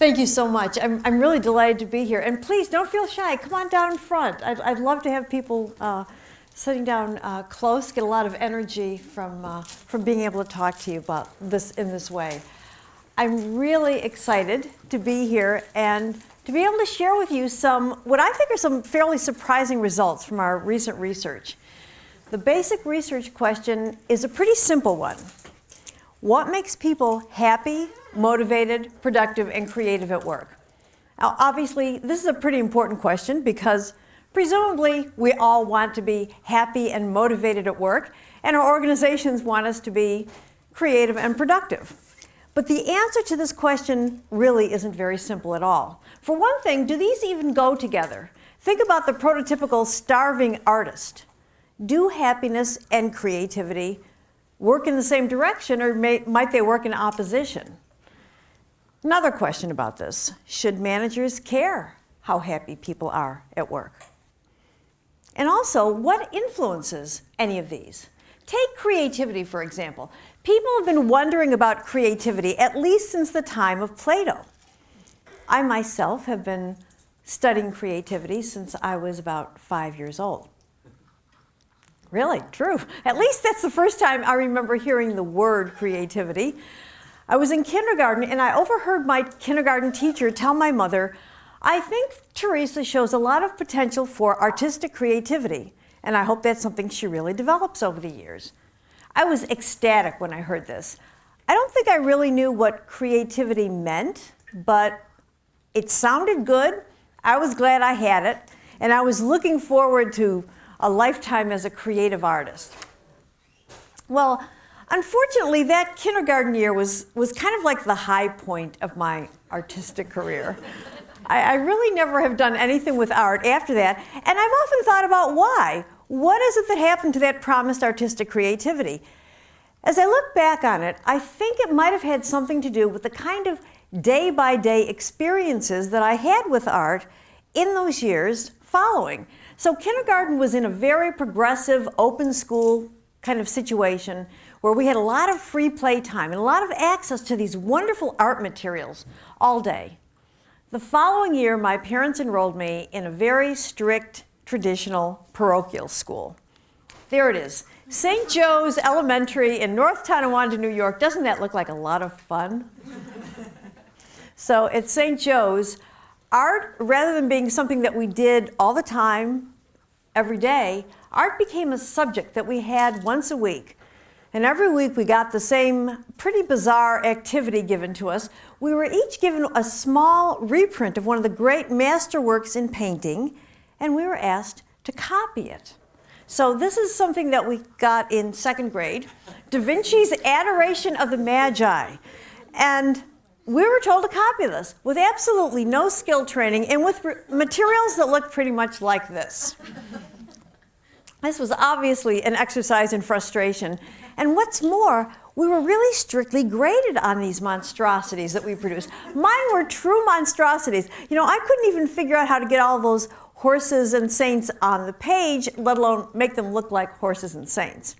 Thank you so much. I'm really delighted to be here. And please don't feel shy. Come on down in front. I'd love to have people sitting down close, get a lot of energy from being able to talk to you about this in this way. I'm really excited to be here and to be able to share with you what I think are some fairly surprising results from our recent research. The basic research question is a pretty simple one. What makes people happy, motivated, productive, and creative at work? Now, obviously, this is a pretty important question because presumably we all want to be happy and motivated at work, and our organizations want us to be creative and productive. But the answer to this question really isn't very simple at all. For one thing, do these even go together? Think about the prototypical starving artist. Do happiness and creativity work in the same direction, or might they work in opposition? Another question about this: should managers care how happy people are at work? And also, what influences any of these? Take creativity, for example. People have been wondering about creativity at least since the time of Plato. I myself have been studying creativity since I was about 5 years old. Really, true. At least that's the first time I remember hearing the word creativity. I was in kindergarten and I overheard my kindergarten teacher tell my mother, "I think Teresa shows a lot of potential for artistic creativity, and I hope that's something she really develops over the years." I was ecstatic when I heard this. I don't think I really knew what creativity meant, but it sounded good. I was glad I had it, and I was looking forward to a lifetime as a creative artist. Well, unfortunately, that kindergarten year was kind of like the high point of my artistic career. I really never have done anything with art after that, and I've often thought about why. What is it that happened to that promised artistic creativity? As I look back on it, I think it might have had something to do with the kind of day-by-day experiences that I had with art in those years following. So kindergarten was in a very progressive, open school kind of situation where we had a lot of free play time and a lot of access to these wonderful art materials all day. The following year, my parents enrolled me in a very strict, traditional parochial school. There it is, St. Joe's Elementary in North Tonawanda, New York. Doesn't that look like a lot of fun? So at St. Joe's, art, rather than being something that we did all the time, every day, art became a subject that we had once a week. And every week we got the same pretty bizarre activity given to us. We were each given a small reprint of one of the great masterworks in painting, and we were asked to copy it. So this is something that we got in second grade, Da Vinci's Adoration of the Magi. And we were told to copy this with absolutely no skill training and with materials that looked pretty much like this. This was obviously an exercise in frustration. And what's more, we were really strictly graded on these monstrosities that we produced. Mine were true monstrosities. You know, I couldn't even figure out how to get all those horses and saints on the page, let alone make them look like horses and saints.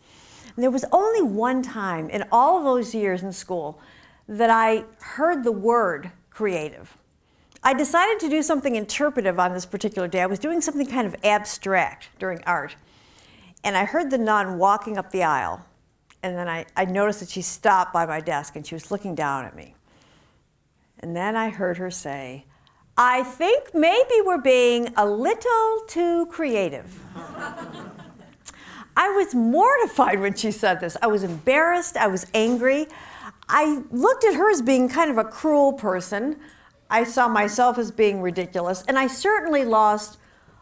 And there was only one time in all of those years in school that I heard the word creative. I decided to do something interpretive on this particular day. I was doing something kind of abstract during art. And I heard the nun walking up the aisle. And then I noticed that she stopped by my desk and she was looking down at me. And then I heard her say, "I think maybe we're being a little too creative." I was mortified when she said this. I was embarrassed, I was angry. I looked at her as being kind of a cruel person. I saw myself as being ridiculous, and I certainly lost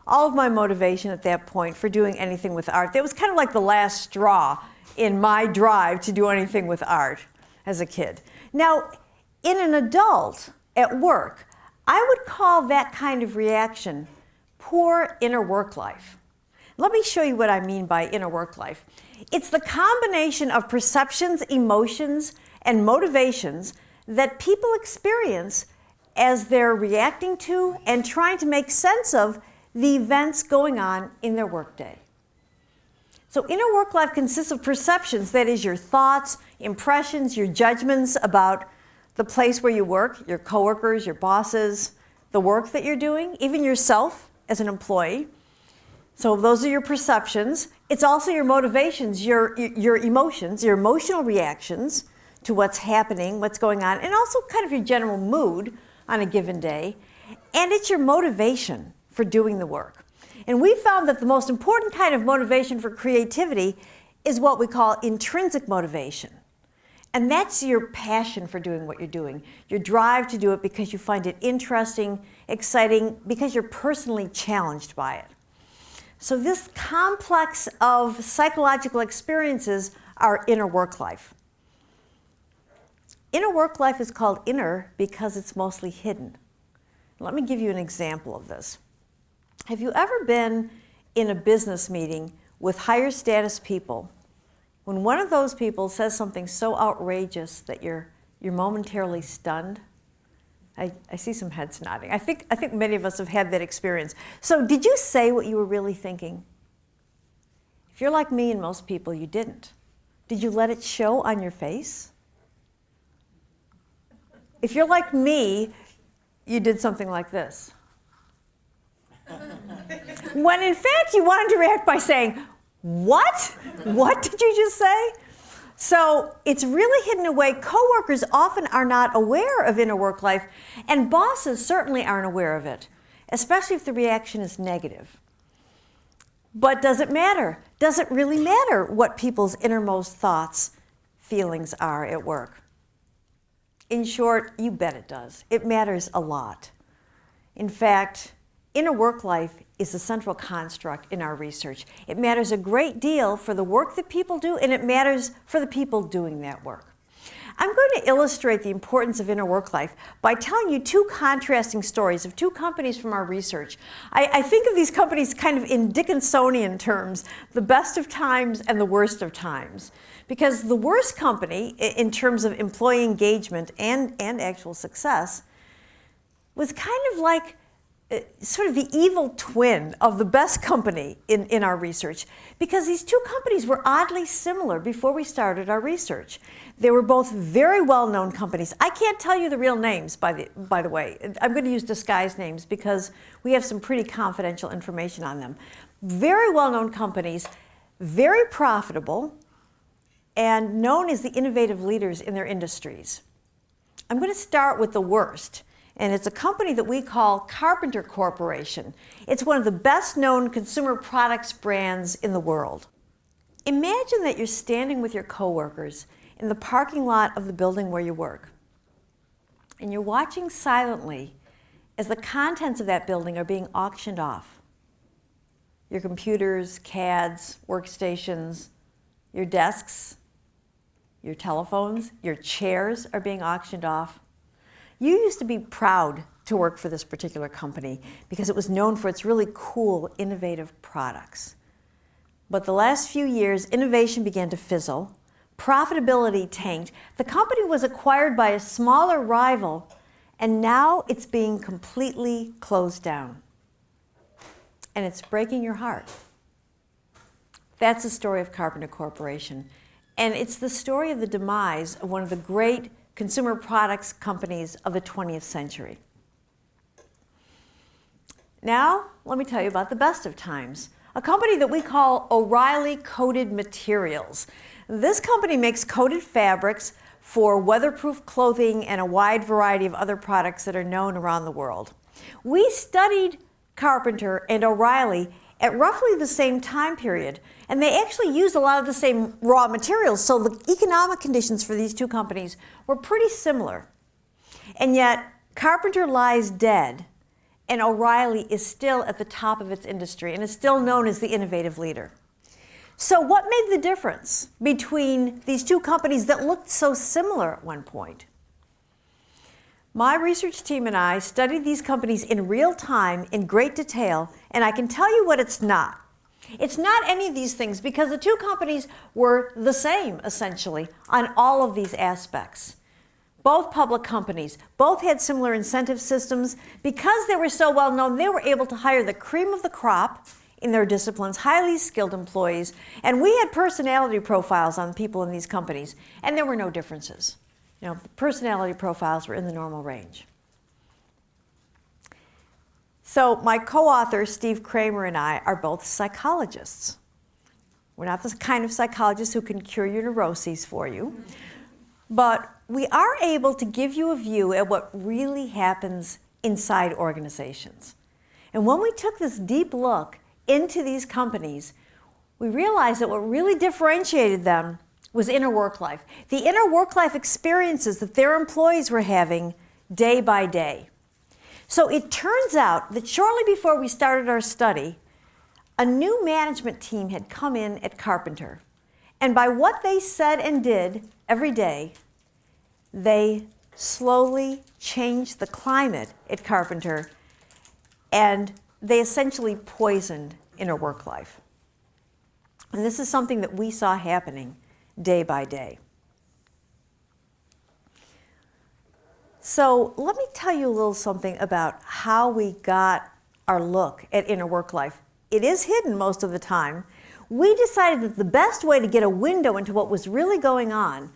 all of my motivation at that point for doing anything with art. That was kind of like the last straw in my drive to do anything with art as a kid. Now, in an adult at work, I would call that kind of reaction poor inner work life. Let me show you what I mean by inner work life. It's the combination of perceptions, emotions, and motivations that people experience as they're reacting to and trying to make sense of the events going on in their workday. So inner work life consists of perceptions, that is your thoughts, impressions, your judgments about the place where you work, your coworkers, your bosses, the work that you're doing, even yourself as an employee. So those are your perceptions. It's also your motivations, your emotions, your emotional reactions to what's happening, what's going on, and also kind of your general mood on a given day. And it's your motivation for doing the work. And we found that the most important kind of motivation for creativity is what we call intrinsic motivation. And that's your passion for doing what you're doing, your drive to do it because you find it interesting, exciting, because you're personally challenged by it. So this complex of psychological experiences are inner work life. Inner work life is called inner because it's mostly hidden. Let me give you an example of this. Have you ever been in a business meeting with higher status people when one of those people says something so outrageous that you're momentarily stunned? I see some heads nodding. I think many of us have had that experience. So did you say what you were really thinking? If you're like me and most people, you didn't. Did you let it show on your face? If you're like me, you did something like this. When in fact you wanted to react by saying, "What? What did you just say?" So it's really hidden away. Coworkers often are not aware of inner work life, and bosses certainly aren't aware of it, especially if the reaction is negative. But does it matter? Does it really matter what people's innermost thoughts, feelings are at work? In short, you bet it does. It matters a lot. In fact, inner work life is a central construct in our research. It matters a great deal for the work that people do, and it matters for the people doing that work. I'm going to illustrate the importance of inner work life by telling you two contrasting stories of two companies from our research. I think of these companies kind of in Dickinsonian terms, the best of times and the worst of times. Because the worst company, in terms of employee engagement and actual success, was kind of like sort of the evil twin of the best company in our research, because these two companies were oddly similar before we started our research. They were both very well-known companies. I can't tell you the real names, by the way. I'm going to use disguised names because we have some pretty confidential information on them. Very well-known companies, very profitable, and known as the innovative leaders in their industries. I'm going to start with the worst. And it's a company that we call Carpenter Corporation. It's one of the best-known consumer products brands in the world. Imagine that you're standing with your coworkers in the parking lot of the building where you work. And you're watching silently as the contents of that building are being auctioned off. Your computers, CADs, workstations, your desks, your telephones, your chairs are being auctioned off. You used to be proud to work for this particular company because it was known for its really cool, innovative products. But the last few years, innovation began to fizzle, profitability tanked, the company was acquired by a smaller rival, and now it's being completely closed down. And it's breaking your heart. That's the story of Carpenter Corporation. And it's the story of the demise of one of the great consumer products companies of the 20th century. Now, let me tell you about the best of times, a company that we call O'Reilly Coated Materials. This company makes coated fabrics for weatherproof clothing and a wide variety of other products that are known around the world. We studied Carpenter and O'Reilly at roughly the same time period, and they actually used a lot of the same raw materials, so the economic conditions for these two companies were pretty similar. And yet, Carpenter lies dead, and O'Reilly is still at the top of its industry and is still known as the innovative leader. So what made the difference between these two companies that looked so similar at one point? My research team and I studied these companies in real time in great detail, and I can tell you what it's not. It's not any of these things because the two companies were the same, essentially, on all of these aspects. Both public companies, both had similar incentive systems. Because they were so well known, they were able to hire the cream of the crop in their disciplines, highly skilled employees, and we had personality profiles on people in these companies, and there were no differences. The personality profiles were in the normal range. So my co-author, Steve Kramer, and I are both psychologists. We're not the kind of psychologists who can cure your neuroses for you, but we are able to give you a view at what really happens inside organizations. And when we took this deep look into these companies, we realized that what really differentiated them was inner work life. The inner work life experiences that their employees were having day by day. So it turns out that shortly before we started our study, a new management team had come in at Carpenter. And by what they said and did every day, they slowly changed the climate at Carpenter, and they essentially poisoned inner work life. And this is something that we saw happening day by day. So let me tell you a little something about how we got our look at inner work life. It is hidden most of the time. We decided that the best way to get a window into what was really going on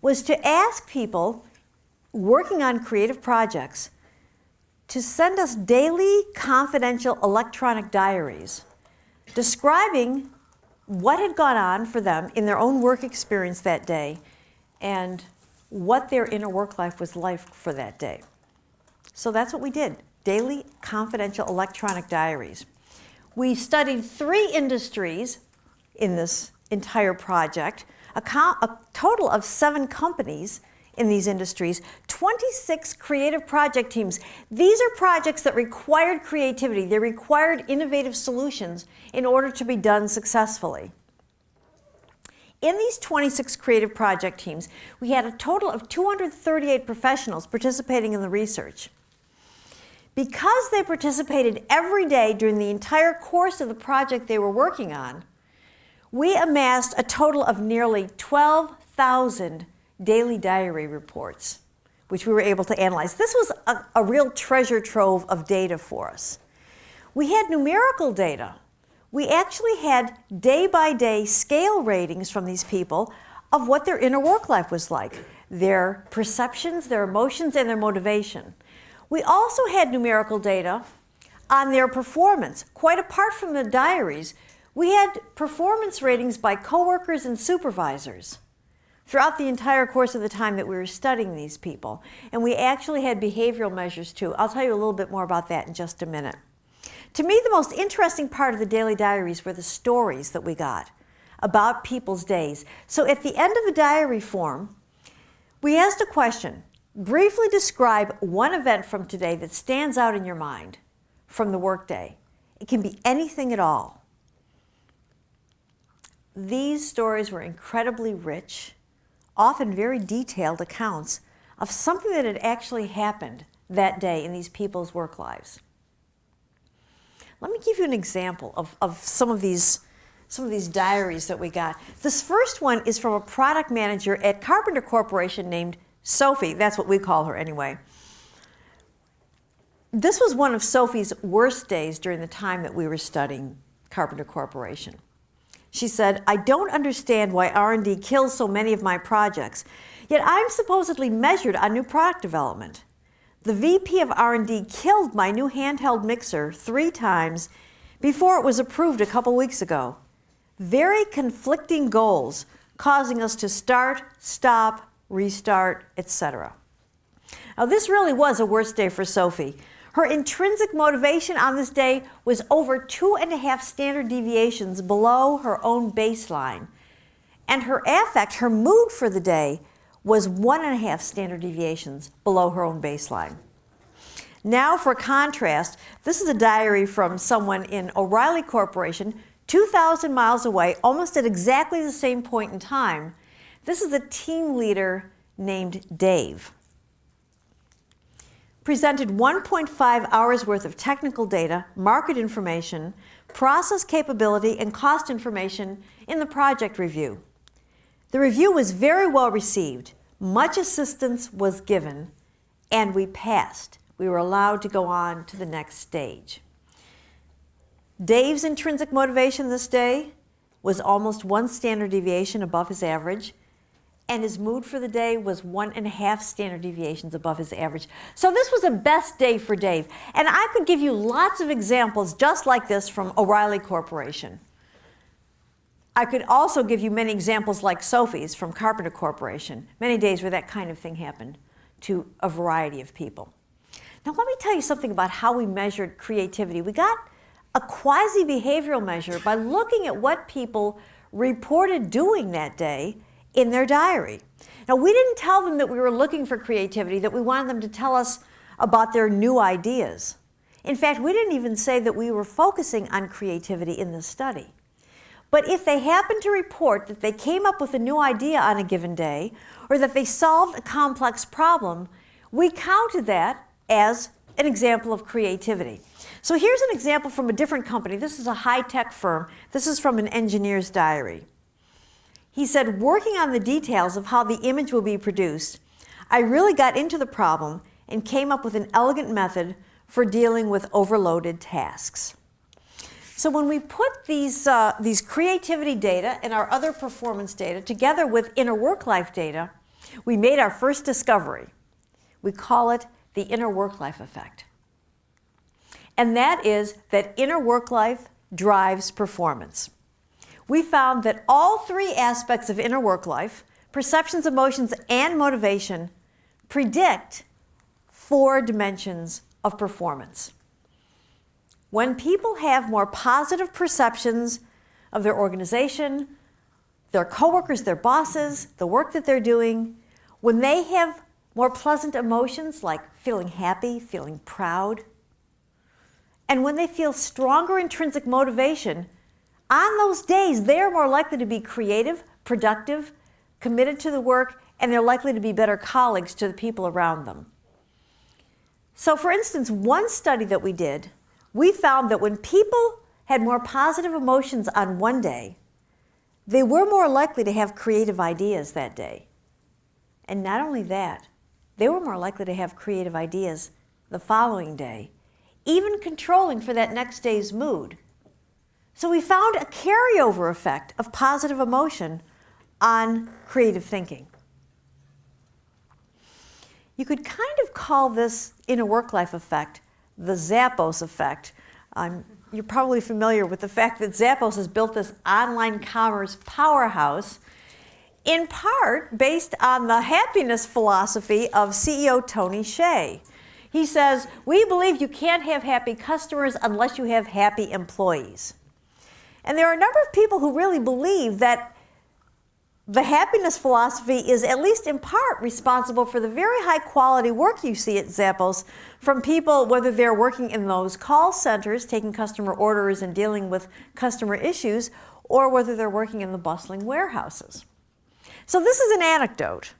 was to ask people working on creative projects to send us daily confidential electronic diaries describing what had gone on for them in their own work experience that day and what their inner work life was like for that day. So that's what we did, daily confidential electronic diaries. We studied 3 industries in this entire project, a total of 7 companies in these industries, 26 creative project teams. These are projects that required creativity. They required innovative solutions in order to be done successfully. In these 26 creative project teams, we had a total of 238 professionals participating in the research. Because they participated every day during the entire course of the project they were working on, we amassed a total of nearly 12,000 daily diary reports, which we were able to analyze. This was a real treasure trove of data for us. We had numerical data. We actually had day-by-day scale ratings from these people of what their inner work life was like, their perceptions, their emotions, and their motivation. We also had numerical data on their performance. Quite apart from the diaries, we had performance ratings by coworkers and supervisors throughout the entire course of the time that we were studying these people. And we actually had behavioral measures too. I'll tell you a little bit more about that in just a minute. To me, the most interesting part of the daily diaries were the stories that we got about people's days. So at the end of the diary form, we asked a question: briefly describe one event from today that stands out in your mind from the workday. It can be anything at all. These stories were incredibly rich, often very detailed accounts of something that had actually happened that day in these people's work lives. Let me give you an example of some of these diaries that we got. This first one is from a product manager at Carpenter Corporation named Sophie. That's what we call her anyway. This was one of Sophie's worst days during the time that we were studying Carpenter Corporation. She said, "I don't understand why R&D kills so many of my projects, yet I'm supposedly measured on new product development. The VP of R&D killed my new handheld mixer 3 times before it was approved a couple weeks ago. Very conflicting goals, causing us to start, stop, restart, etc." Now this really was a worst day for Sophie. Her intrinsic motivation on this day was over 2.5 standard deviations below her own baseline. And her affect, her mood for the day, was 1.5 standard deviations below her own baseline. Now for contrast, this is a diary from someone in O'Reilly Corporation, 2,000 miles away, almost at exactly the same point in time. This is a team leader named Dave. Presented 1.5 hours worth of technical data, market information, process capability, and cost information in the project review. The review was very well received. Much assistance was given, and we passed. We were allowed to go on to the next stage. Dave's intrinsic motivation this day was almost 1 standard deviation above his average, and his mood for the day was 1.5 standard deviations above his average. So this was a best day for Dave. And I could give you lots of examples just like this from O'Reilly Corporation. I could also give you many examples like Sophie's from Carpenter Corporation, many days where that kind of thing happened to a variety of people. Now let me tell you something about how we measured creativity. We got a quasi-behavioral measure by looking at what people reported doing that day in their diary. Now we didn't tell them that we were looking for creativity, that we wanted them to tell us about their new ideas. In fact, we didn't even say that we were focusing on creativity in this study. But if they happened to report that they came up with a new idea on a given day, or that they solved a complex problem, we counted that as an example of creativity. So here's an example from a different company. This is a high-tech firm. This is from an engineer's diary. He said, working on the details of how the image will be produced, I really got into the problem and came up with an elegant method for dealing with overloaded tasks. So when we put these creativity data and our other performance data together with inner work-life data, we made our first discovery. We call it the inner work-life effect. And that is that inner work-life drives performance. We found that all three aspects of inner work-life, perceptions, emotions, and motivation, predict 4 dimensions of performance. When people have more positive perceptions of their organization, their coworkers, their bosses, the work that they're doing, when they have more pleasant emotions like feeling happy, feeling proud, and when they feel stronger intrinsic motivation, on those days they're more likely to be creative, productive, committed to the work, and they're likely to be better colleagues to the people around them. So for instance, one study that we did, we found that when people had more positive emotions on one day, they were more likely to have creative ideas that day. And not only that, they were more likely to have creative ideas the following day, even controlling for that next day's mood. So we found a carryover effect of positive emotion on creative thinking. You could kind of call this inner work-life effect the Zappos effect. You're probably familiar with the fact that Zappos has built this online commerce powerhouse, in part based on the happiness philosophy of CEO Tony Hsieh. He says, we believe you can't have happy customers unless you have happy employees. And there are a number of people who really believe that the happiness philosophy is at least in part responsible for the very high quality work you see at Zappos from people, whether they're working in those call centers, taking customer orders and dealing with customer issues, or whether they're working in the bustling warehouses. So this is an anecdote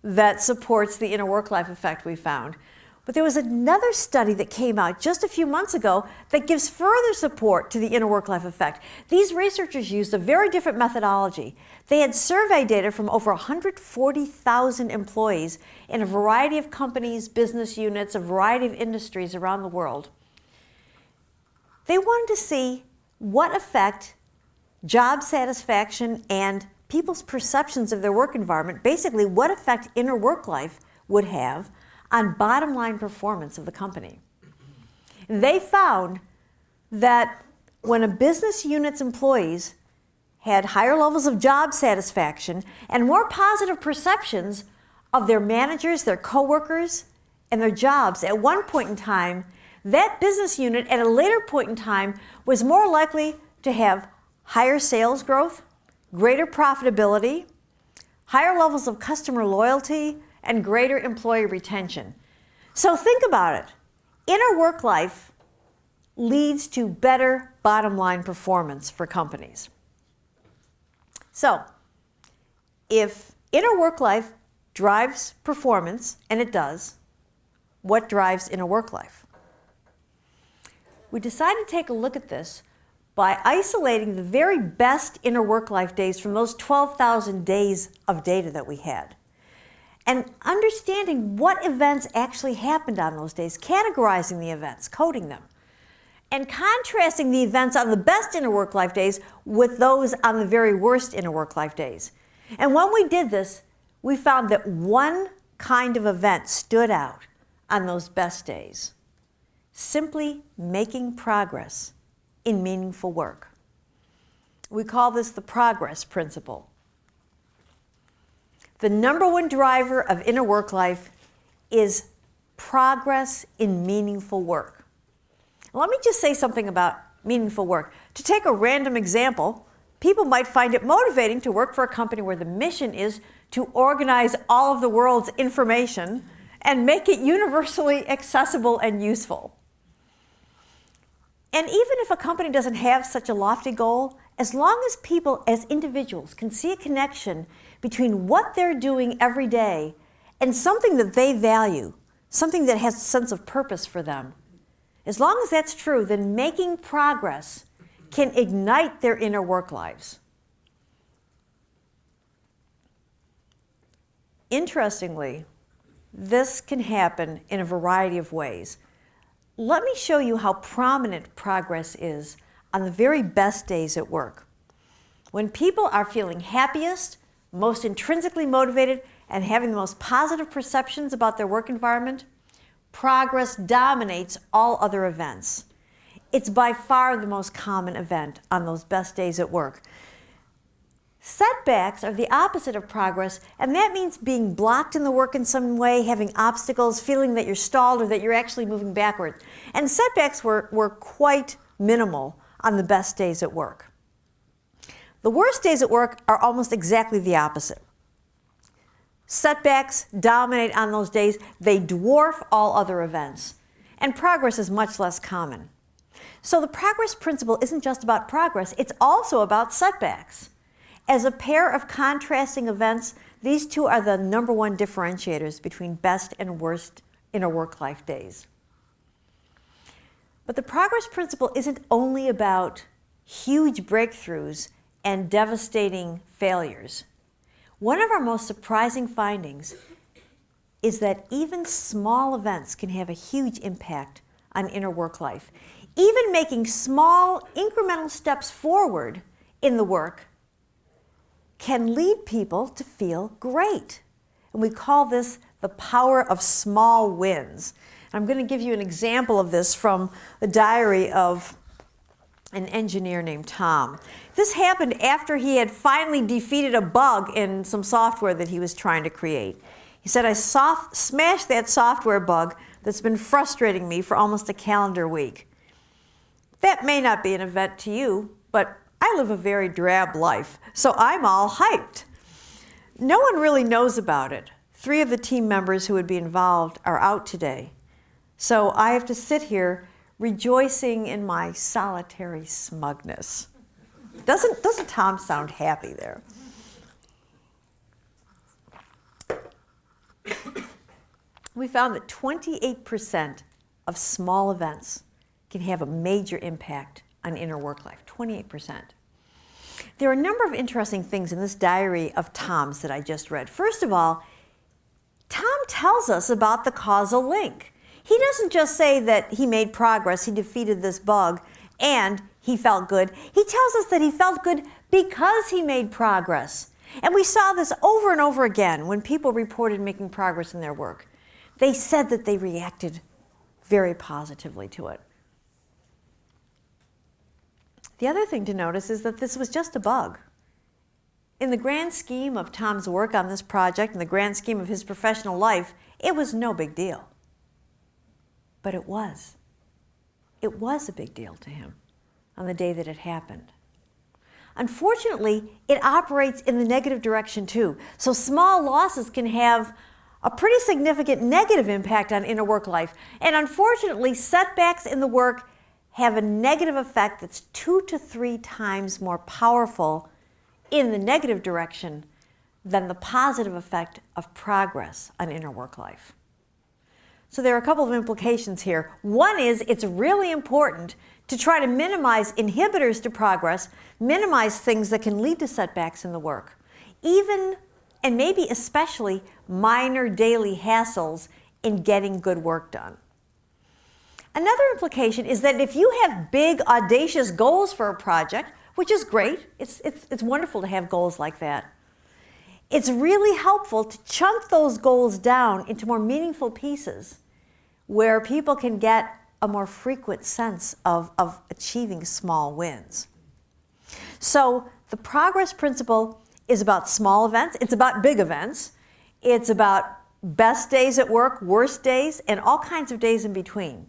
that supports the inner work-life effect we found. But there was another study that came out just a few months ago that gives further support to the inner work-life effect. These researchers used a very different methodology. They had survey data from over 140,000 employees in a variety of companies, business units, a variety of industries around the world. They wanted to see what effect job satisfaction and people's perceptions of their work environment, basically what effect inner work-life would have on bottom line performance of the company. They found that when a business unit's employees had higher levels of job satisfaction and more positive perceptions of their managers, their coworkers, and their jobs at one point in time, that business unit at a later point in time was more likely to have higher sales growth, greater profitability, higher levels of customer loyalty, and greater employee retention. So think about it. Inner work life leads to better bottom line performance for companies. So if inner work life drives performance, and it does, what drives inner work life? We decided to take a look at this by isolating the very best inner work life days from those 12,000 days of data that we had, and understanding what events actually happened on those days, categorizing the events, coding them, and contrasting the events on the best inner work life days with those on the very worst inner work life days. And when we did this, we found that one kind of event stood out on those best days: simply making progress in meaningful work. We call this the progress principle. The number one driver of inner work life is progress in meaningful work. Let me just say something about meaningful work. To take a random example, people might find it motivating to work for a company where the mission is to organize all of the world's information and make it universally accessible and useful. And even if a company doesn't have such a lofty goal, as long as people as individuals can see a connection between what they're doing every day and something that they value, something that has a sense of purpose for them, as long as that's true, then making progress can ignite their inner work lives. Interestingly, this can happen in a variety of ways. Let me show you how prominent progress is on the very best days at work. When people are feeling happiest, most intrinsically motivated, and having the most positive perceptions about their work environment, progress dominates all other events. It's by far the most common event on those best days at work. Setbacks are the opposite of progress, and that means being blocked in the work in some way, having obstacles, feeling that you're stalled or that you're actually moving backwards. And setbacks were quite minimal on the best days at work. The worst days at work are almost exactly the opposite. Setbacks dominate on those days. They dwarf all other events, and progress is much less common. So the progress principle isn't just about progress, it's also about setbacks. As a pair of contrasting events, these two are the number one differentiators between best and worst inner work life days. But the progress principle isn't only about huge breakthroughs and devastating failures. One of our most surprising findings is that even small events can have a huge impact on inner work life. Even making small incremental steps forward in the work can lead people to feel great. And we call this the power of small wins. I'm going to give you an example of this from the diary of an engineer named Tom. This happened after he had finally defeated a bug in some software that he was trying to create. He said, I smashed that software bug that's been frustrating me for almost a calendar week. That may not be an event to you, but I live a very drab life, so I'm all hyped. No one really knows about it. 3 of the team members who would be involved are out today. So I have to sit here rejoicing in my solitary smugness. Doesn't Tom sound happy there? We found that 28% of small events can have a major impact on inner work life, 28%. There are a number of interesting things in this diary of Tom's that I just read. First of all, Tom tells us about the causal link. He doesn't just say that he made progress, he defeated this bug, and he felt good. He tells us that he felt good because he made progress. And we saw this over and over again when people reported making progress in their work. They said that they reacted very positively to it. The other thing to notice is that this was just a bug. In the grand scheme of Tom's work on this project, in the grand scheme of his professional life, it was no big deal. But it was. It was a big deal to him on the day that it happened. Unfortunately, it operates in the negative direction too. So small losses can have a pretty significant negative impact on inner work life. And unfortunately, setbacks in the work have a negative effect that's 2 to 3 times more powerful in the negative direction than the positive effect of progress on inner work life. So there are a couple of implications here. One is it's really important to try to minimize inhibitors to progress, minimize things that can lead to setbacks in the work, even and maybe especially minor daily hassles in getting good work done. Another implication is that if you have big, audacious goals for a project, which is great, it's wonderful to have goals like that, It's really helpful to chunk those goals down into more meaningful pieces where people can get a more frequent sense of achieving small wins. So the progress principle is about small events. It's about big events. It's about best days at work, worst days, and all kinds of days in between.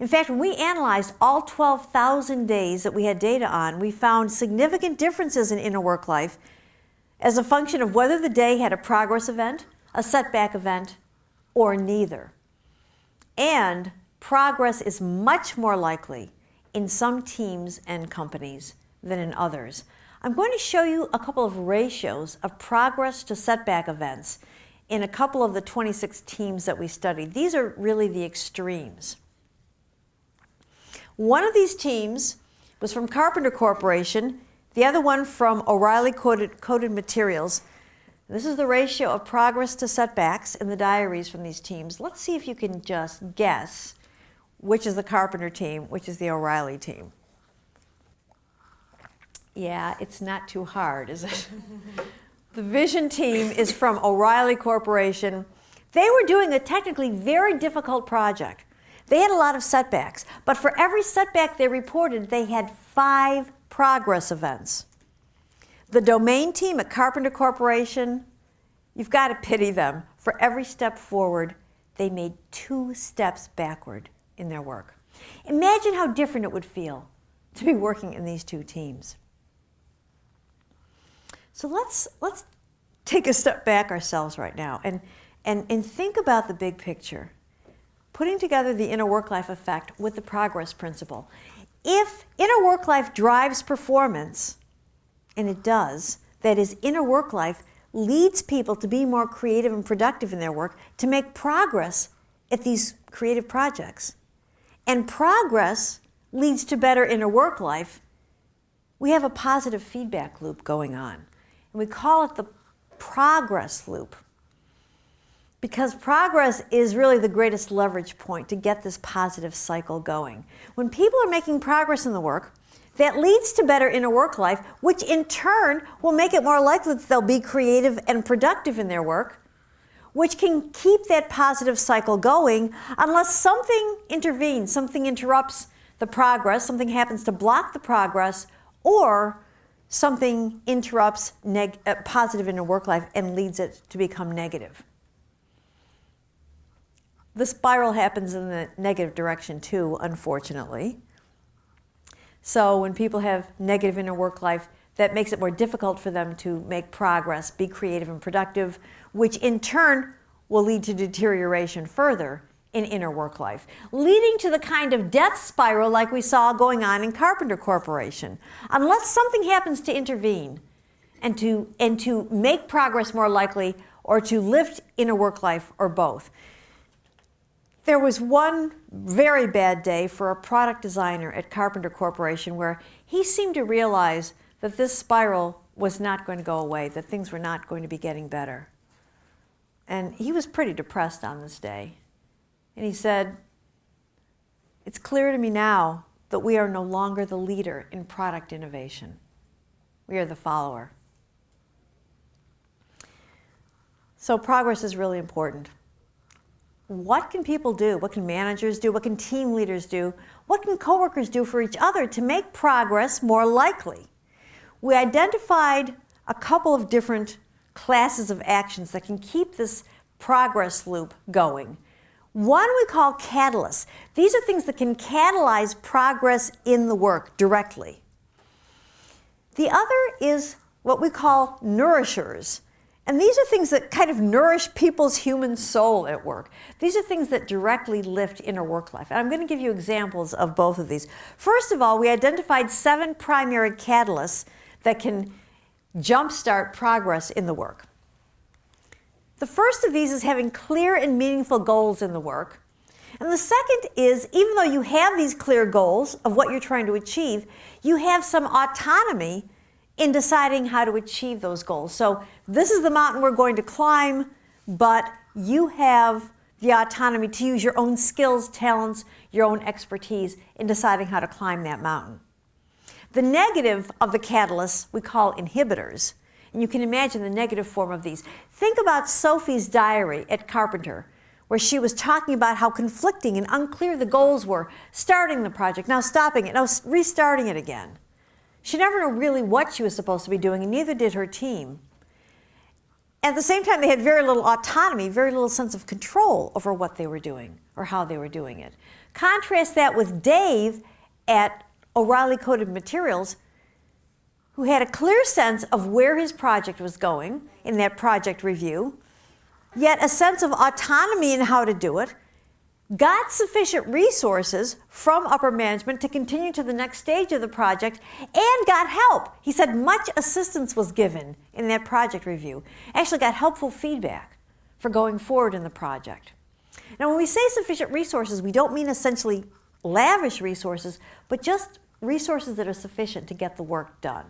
In fact, when we analyzed all 12,000 days that we had data on, we found significant differences in inner work life as a function of whether the day had a progress event, a setback event, or neither. And progress is much more likely in some teams and companies than in others. I'm going to show you a couple of ratios of progress to setback events in a couple of the 26 teams that we studied. These are really the extremes. One of these teams was from Carpenter Corporation, the other one from O'Reilly Coated Materials. This is the ratio of progress to setbacks in the diaries from these teams. Let's see if you can just guess which is the Carpenter team, which is the O'Reilly team. Yeah, it's not too hard, is it? The Vision team is from O'Reilly Corporation. They were doing a technically very difficult project. They had a lot of setbacks, but for every setback they reported, they had 5 progress events. The domain team at Carpenter Corporation, you've got to pity them. For every step forward, they made 2 steps backward in their work. Imagine how different it would feel to be working in these 2 teams. So let's take a step back ourselves right now and think about the big picture, putting together the inner work life effect with the progress principle. If inner work life drives performance, and it does, that is, inner work life leads people to be more creative and productive in their work, to make progress at these creative projects, and progress leads to better inner work life, we have a positive feedback loop going on. And we call it the progress loop, because progress is really the greatest leverage point to get this positive cycle going. When people are making progress in the work, that leads to better inner work life, which in turn will make it more likely that they'll be creative and productive in their work, which can keep that positive cycle going unless something intervenes, something interrupts the progress, something happens to block the progress, or something interrupts positive inner work life and leads it to become negative. The spiral happens in the negative direction too, unfortunately. So when people have negative inner work life, that makes it more difficult for them to make progress, be creative and productive, which in turn will lead to deterioration further in inner work life, leading to the kind of death spiral like we saw going on in Carpenter Corporation. Unless something happens to intervene and to make progress more likely, or to lift inner work life, or both. There was one very bad day for a product designer at Carpenter Corporation where he seemed to realize that this spiral was not going to go away, that things were not going to be getting better. And he was pretty depressed on this day. And he said, "It's clear to me now that we are no longer the leader in product innovation. We are the follower." So progress is really important. What can people do? What can managers do? What can team leaders do? What can coworkers do for each other to make progress more likely? We identified a couple of different classes of actions that can keep this progress loop going. One we call catalysts. These are things that can catalyze progress in the work directly. The other is what we call nourishers. And these are things that kind of nourish people's human soul at work. These are things that directly lift inner work life. And I'm going to give you examples of both of these. First of all, we identified 7 primary catalysts that can jumpstart progress in the work. The first of these is having clear and meaningful goals in the work. And the second is, even though you have these clear goals of what you're trying to achieve, you have some autonomy in deciding how to achieve those goals. So this is the mountain we're going to climb, but you have the autonomy to use your own skills, talents, your own expertise in deciding how to climb that mountain. The negative of the catalysts we call inhibitors. And you can imagine the negative form of these. Think about Sophie's diary at Carpenter, where she was talking about how conflicting and unclear the goals were, starting the project, now stopping it, now restarting it again. She never knew really what she was supposed to be doing, and neither did her team. At the same time, they had very little autonomy, very little sense of control over what they were doing or how they were doing it. Contrast that with Dave at O'Reilly Coated Materials, who had a clear sense of where his project was going in that project review, yet a sense of autonomy in how to do it, got sufficient resources from upper management to continue to the next stage of the project, and got help. He said much assistance was given in that project review. Actually got helpful feedback for going forward in the project. Now, when we say sufficient resources, we don't mean essentially lavish resources, but just resources that are sufficient to get the work done.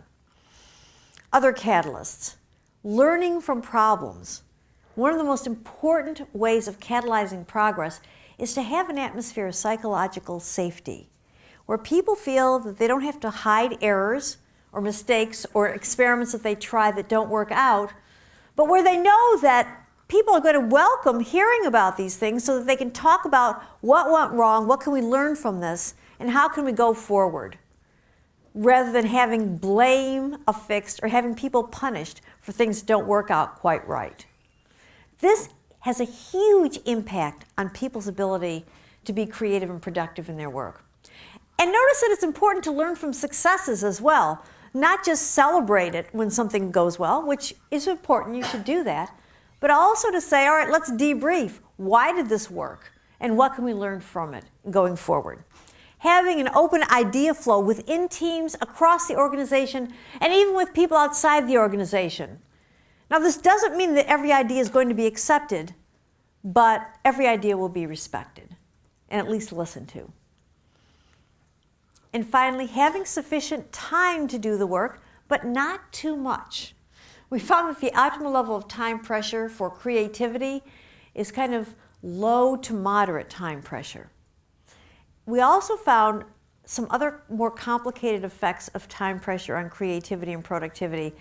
Other catalysts. Learning from problems. One of the most important ways of catalyzing progress is to have an atmosphere of psychological safety, where people feel that they don't have to hide errors or mistakes or experiments that they try that don't work out, but where they know that people are going to welcome hearing about these things so that they can talk about what went wrong, what can we learn from this, and how can we go forward, rather than having blame affixed or having people punished for things that don't work out quite right. This has a huge impact on people's ability to be creative and productive in their work. And notice that it's important to learn from successes as well, not just celebrate it when something goes well, which is important, you should do that, but also to say, all right, let's debrief. Why did this work? And what can we learn from it going forward? Having an open idea flow within teams, across the organization, and even with people outside the organization. Now, this doesn't mean that every idea is going to be accepted, but every idea will be respected and at least listened to. And finally, having sufficient time to do the work, but not too much. We found that the optimal level of time pressure for creativity is kind of low to moderate time pressure. We also found some other more complicated effects of time pressure on creativity and productivity,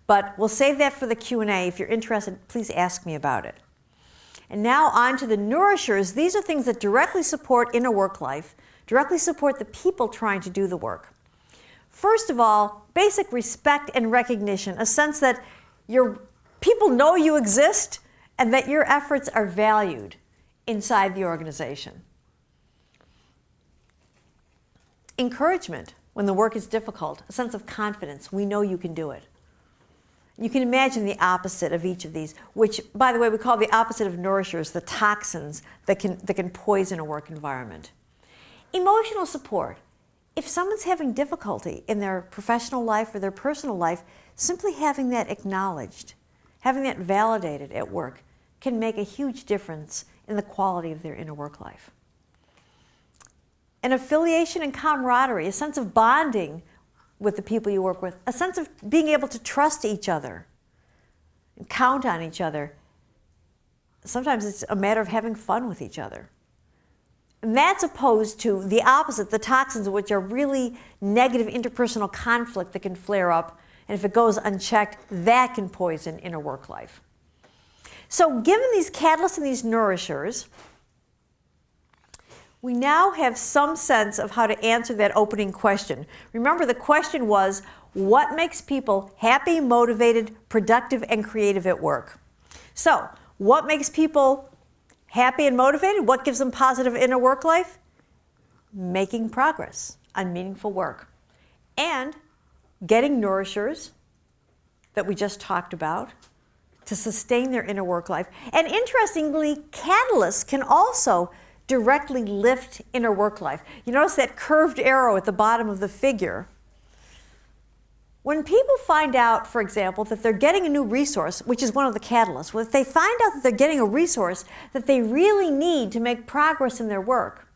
but we'll save that for the Q&A. If you're interested, please ask me about it. And now on to the nourishers. These are things that directly support inner work life, directly support the people trying to do the work. First of all, basic respect and recognition, a sense that your people know you exist and that your efforts are valued inside the organization. Encouragement when the work is difficult, a sense of confidence. We know you can do it. You can imagine the opposite of each of these, which, by the way, we call the opposite of nourishers, the toxins that can poison a work environment. Emotional support. If someone's having difficulty in their professional life or their personal life, simply having that acknowledged, having that validated at work can make a huge difference in the quality of their inner work life. An affiliation and camaraderie, a sense of bonding with the people you work with, a sense of being able to trust each other and count on each other. Sometimes it's a matter of having fun with each other. And that's opposed to the opposite, the toxins, which are really negative interpersonal conflict that can flare up, and if it goes unchecked, that can poison inner work life. So given these catalysts and these nourishers, we now have some sense of how to answer that opening question. Remember, the question was, what makes people happy, motivated, productive, and creative at work? So, what makes people happy and motivated? What gives them positive inner work life? Making progress on meaningful work. And getting nourishers that we just talked about to sustain their inner work life. And interestingly, catalysts can also directly lift inner work life. You notice that curved arrow at the bottom of the figure. When people find out, for example, that they're getting a new resource, which is one of the catalysts, if they find out that they're getting a resource that they really need to make progress in their work,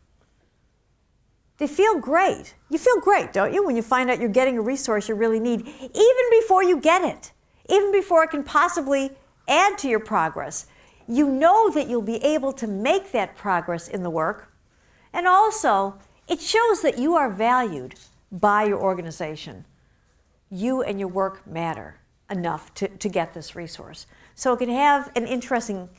they feel great. You feel great, don't you, when you find out you're getting a resource you really need, even before you get it, even before it can possibly add to your progress. You know that you'll be able to make that progress in the work, and also it shows that you are valued by your organization. You and your work matter. enough to get this resource. So it can have an interesting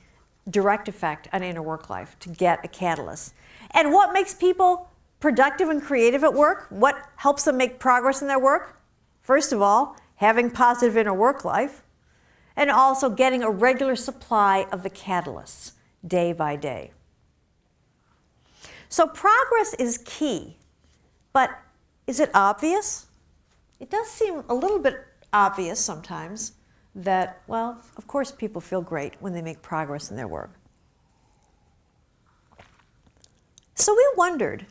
direct effect on inner work life to get a catalyst. And what makes people productive and creative at work? What helps them make progress in their work? First of all, having positive inner work life, and also getting a regular supply of the catalysts day by day. So progress is key, but is it obvious? It does seem a little bit obvious sometimes that, well, of course people feel great when they make progress in their work. So we wondered,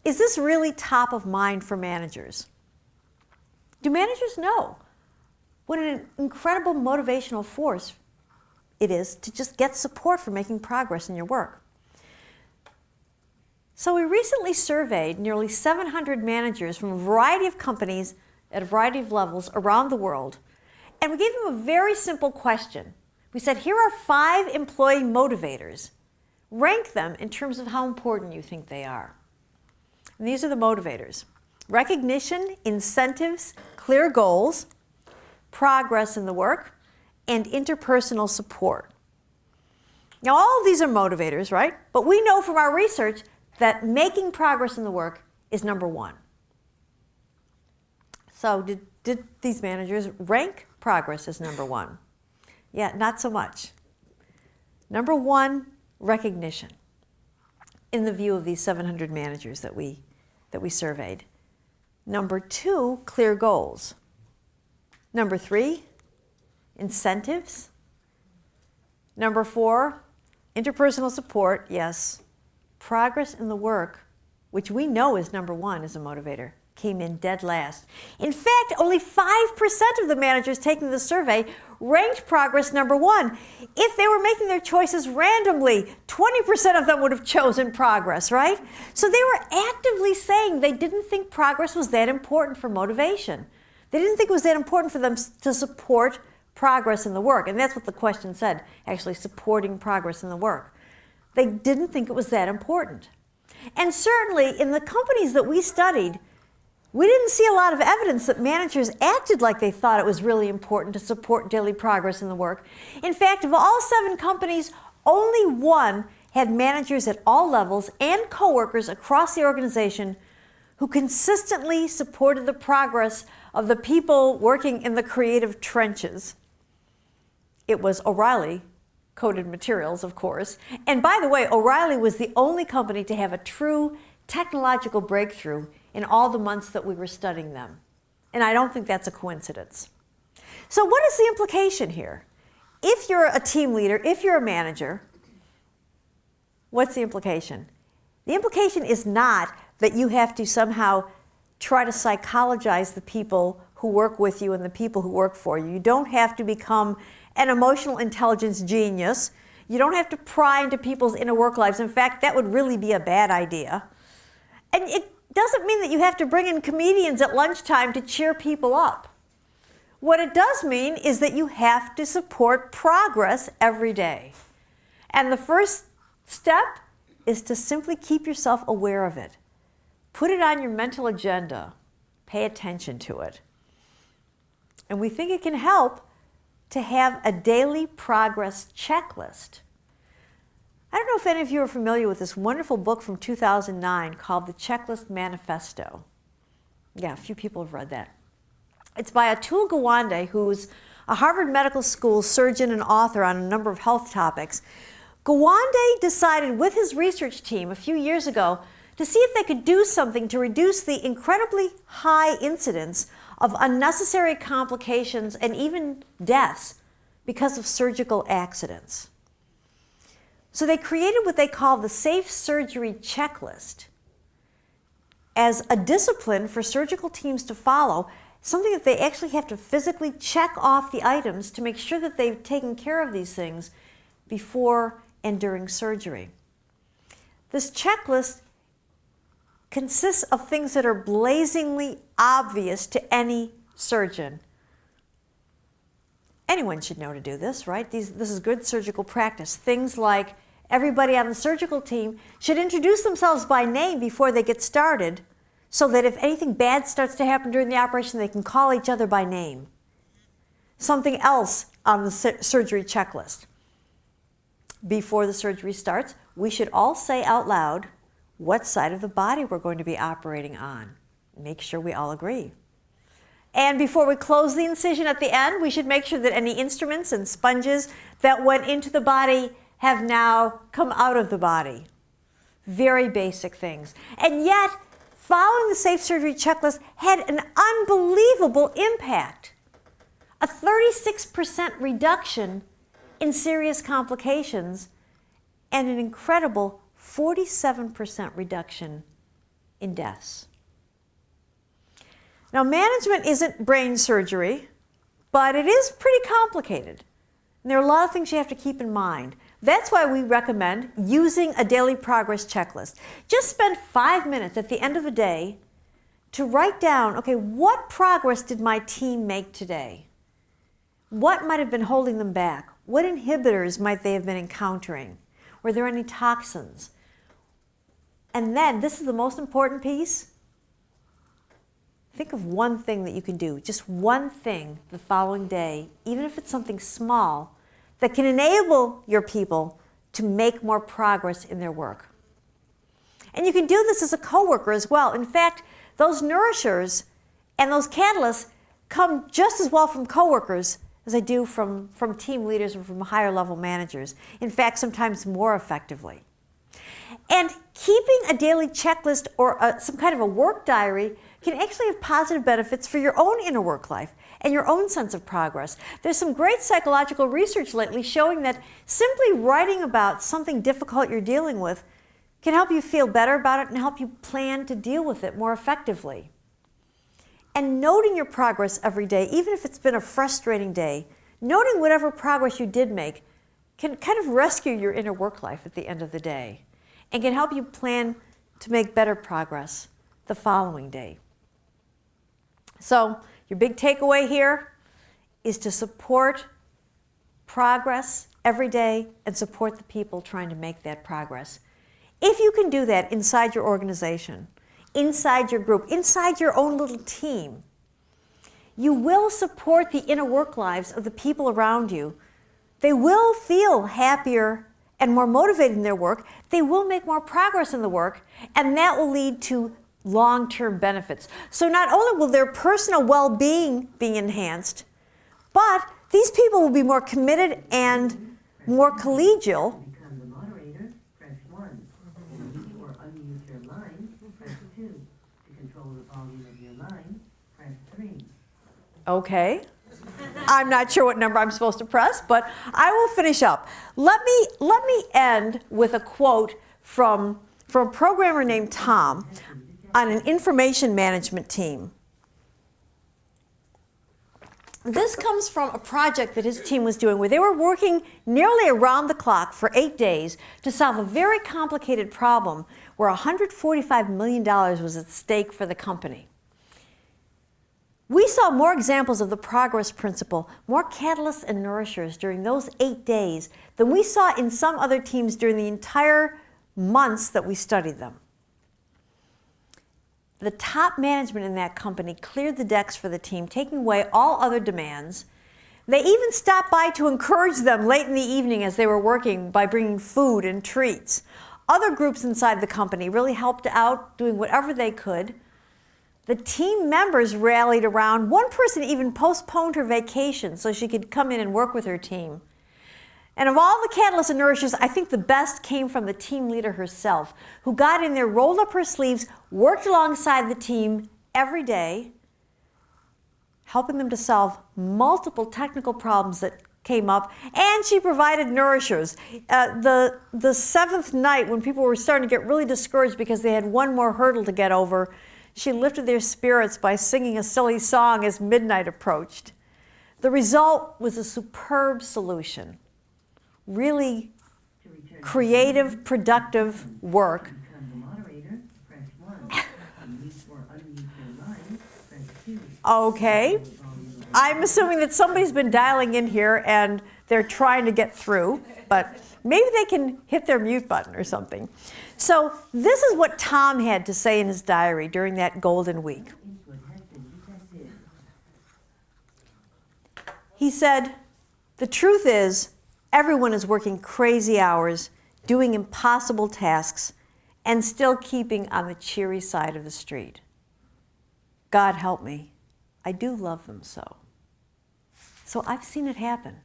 is this really top of mind for managers? Do managers know what an incredible motivational force it is to just get support for making progress in your work? So we recently surveyed nearly 700 managers from a variety of companies at a variety of levels around the world, and we gave them a very simple question. We said, here are 5 employee motivators. Rank them in terms of how important you think they are. And these are the motivators: recognition, incentives, clear goals, progress in the work, and interpersonal support. Now, all of these are motivators, right? But we know from our research that making progress in the work is number 1. So did these managers rank progress as number 1? Yeah, not so much. Number 1, recognition, in the view of these 700 managers that we surveyed. Number 2, clear goals. Number 3, incentives. Number 4, interpersonal support, yes. Progress in the work, which we know is number 1 as a motivator, came in dead last. In fact, only 5% of the managers taking the survey ranked progress number 1. If they were making their choices randomly, 20% of them would have chosen progress, right? So they were actively saying they didn't think progress was that important for motivation. They didn't think it was that important for them to support progress in the work. And that's what the question said, actually, supporting progress in the work. They didn't think it was that important. And certainly in the companies that we studied, we didn't see a lot of evidence that managers acted like they thought it was really important to support daily progress in the work. In fact, of all 7 companies, only 1 had managers at all levels and coworkers across the organization who consistently supported the progress of the people working in the creative trenches. It was O'Reilly Coated Materials, of course. And by the way, O'Reilly was the only company to have a true technological breakthrough in all the months that we were studying them. And I don't think that's a coincidence. So what is the implication here? If you're a team leader, if you're a manager, what's the implication? The implication is not that you have to somehow try to psychologize the people who work with you and the people who work for you. You don't have to become an emotional intelligence genius. You don't have to pry into people's inner work lives. In fact, that would really be a bad idea. And it doesn't mean that you have to bring in comedians at lunchtime to cheer people up. What it does mean is that you have to support progress every day. And the first step is to simply keep yourself aware of it. Put it on your mental agenda. Pay attention to it. And we think it can help to have a daily progress checklist. I don't know if any of you are familiar with this wonderful book from 2009 called The Checklist Manifesto. Yeah, a few people have read that. It's by Atul Gawande, who's a Harvard Medical School surgeon and author on a number of health topics. Gawande decided with his research team a few years ago to see if they could do something to reduce the incredibly high incidence of unnecessary complications and even deaths because of surgical accidents. So they created what they call the Safe Surgery Checklist as a discipline for surgical teams to follow, something that they actually have to physically check off the items to make sure that they've taken care of these things before and during surgery. This checklist consists of things that are blazingly obvious to any surgeon. Anyone should know to do this, right? This is good surgical practice. Things like everybody on the surgical team should introduce themselves by name before they get started, so that if anything bad starts to happen during the operation, they can call each other by name. something else on the surgery checklist. Before the surgery starts, we should all say out loud what side of the body we're going to be operating on. Make sure we all agree. And before we close the incision at the end, we should make sure that any instruments and sponges that went into the body have now come out of the body. Very basic things. And yet, following the safe surgery checklist had an unbelievable impact. A 36% reduction in serious complications and an incredible 47% reduction in deaths. Now, management isn't brain surgery, but it is pretty complicated. And there are a lot of things you have to keep in mind. That's why we recommend using a daily progress checklist. Just spend 5 minutes at the end of the day to write down, okay, what progress did my team make today? What might have been holding them back? What inhibitors might they have been encountering? Were there any toxins? And then, this is the most important piece, think of one thing that you can do, just one thing the following day, even if it's something small, that can enable your people to make more progress in their work. And you can do this as a coworker as well. In fact, those nourishers and those catalysts come just as well from coworkers as they do from team leaders and from higher level managers. In fact, sometimes more effectively. And keeping a daily checklist or some kind of a work diary can actually have positive benefits for your own inner work life and your own sense of progress. There's some great psychological research lately showing that simply writing about something difficult you're dealing with can help you feel better about it and help you plan to deal with it more effectively. And noting your progress every day, even if it's been a frustrating day, noting whatever progress you did make can kind of rescue your inner work life at the end of the day and can help you plan to make better progress the following day. So your big takeaway here is to support progress every day and support the people trying to make that progress. If you can do that inside your organization, inside your group, inside your own little team, you will support the inner work lives of the people around you. They will feel happier and more motivated in their work. They will make more progress in the work, and that will lead to long-term benefits. So not only will their personal well-being be enhanced, but these people will be more committed and more collegial. Become the moderator, press 1. To mute or unmute your line, press 2. To control the volume of your line, press 3. Okay. I'm not sure what number I'm supposed to press, but I will finish up. Let me end with a quote from a programmer named Tom on an information management team. This comes from a project that his team was doing where they were working nearly around the clock for 8 days to solve a very complicated problem where $145 million was at stake for the company. We saw more examples of the progress principle, more catalysts and nourishers during those 8 days than we saw in some other teams during the entire months that we studied them. The top management in that company cleared the decks for the team, taking away all other demands. They even stopped by to encourage them late in the evening as they were working by bringing food and treats. Other groups inside the company really helped out, doing whatever they could. The team members rallied around. One person even postponed her vacation so she could come in and work with her team. And of all the catalysts and nourishers, I think the best came from the team leader herself, who got in there, rolled up her sleeves, worked alongside the team every day, helping them to solve multiple technical problems that came up, and she provided nourishers. The seventh night, when people were starting to get really discouraged because they had one more hurdle to get over, she lifted their spirits by singing a silly song as midnight approached. The result was a superb solution. Really creative, productive work. Okay. I'm assuming that somebody's been dialing in here and they're trying to get through, but maybe they can hit their mute button or something. So this is what Tom had to say in his diary during that golden week. He said, "The truth is, everyone is working crazy hours, doing impossible tasks, and still keeping on the cheery side of the street. God help me, I do love them so." So I've seen it happen.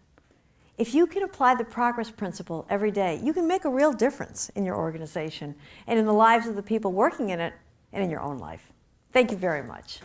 If you can apply the progress principle every day, you can make a real difference in your organization and in the lives of the people working in it and in your own life. Thank you very much.